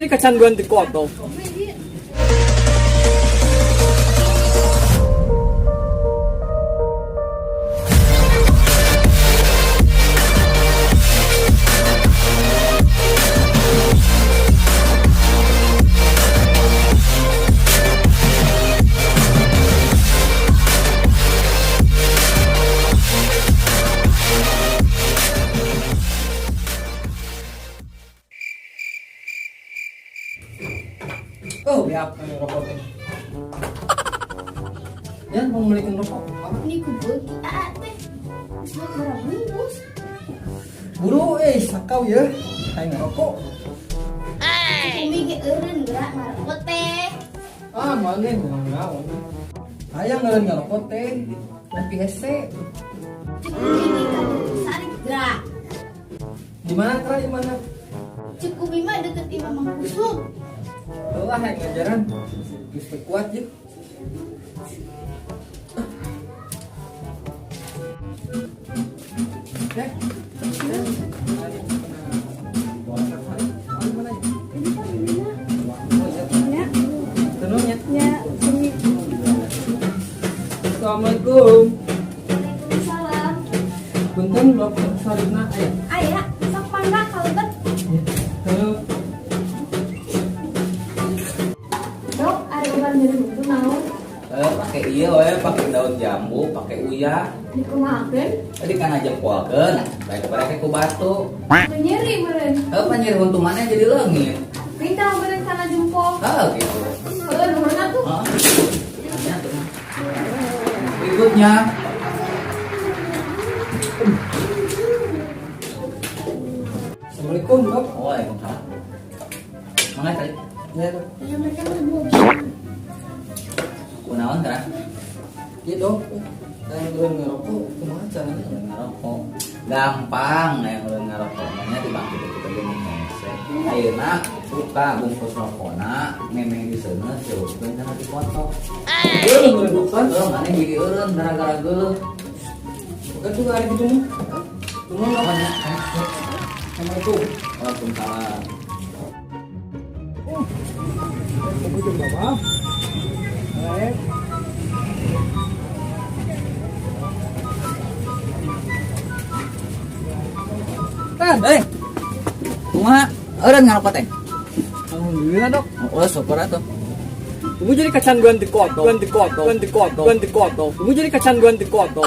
kecanduan di koto. Oh, ya rokoknya. Ya, mau beli rokok. Ini kubur kita teh. Mau berapa bungkus? Buru, sakau ya. Hai ngerokok. Umi ge eureun gerak ngarokok teh. Ah, mana ngawan. Hayang ngeureun ngerokok teh. Tapi hese. Cek umi kan sari gerak. Di mana Tra, di mana? Cek umi mah deket Imam Mangkusum. Lah yang ngajaran. Geus kuat ya. Assalamualaikum. Waalaikumsalam. Punten Bapak Salibna aya. Aya, sok mangga kalebet. Halo. Dok, ada kabar dari itu naon? Pakai iya we, pakai daun jambu, pakai uya. Dikumahakeun? Tadi kan aja kuakeun, baik kepada ku batu. Nyeri meureun. Panjir untuk mana jadi leungit. Minta meureun kana jempol. Gitu. Heuh, nuhun atuh. Ya, tuh. Berikutnya. Assalamualaikum, Dok. Waalaikumsalam. Mangga tadi. Ya, Dok. Ya mereka mah Kunaon kan? Iya, Dok. Hayang ngeureun ngerokok, kumaha caranya? Ngarokok. Gampang yang udah ngarokoknya di bangku kita gini hese. Ayeuna buka bungkus rokokna, memeng di sana coba jangan dipotong. Ngeureun dokter. Mana jadi eureun gara-gara geuleuh. Bukan juga ada gitu mah. Cuma banyak. Assalamualaikum. Waalaikumsalam. Kamu jam berapa? Kan, kumaha? Eureun ngarokok teh. Alhamdulillah, Dok. Oh, syukur atuh. Kamu jadi kecanduan di koto. Kamu jadi kecanduan di koto.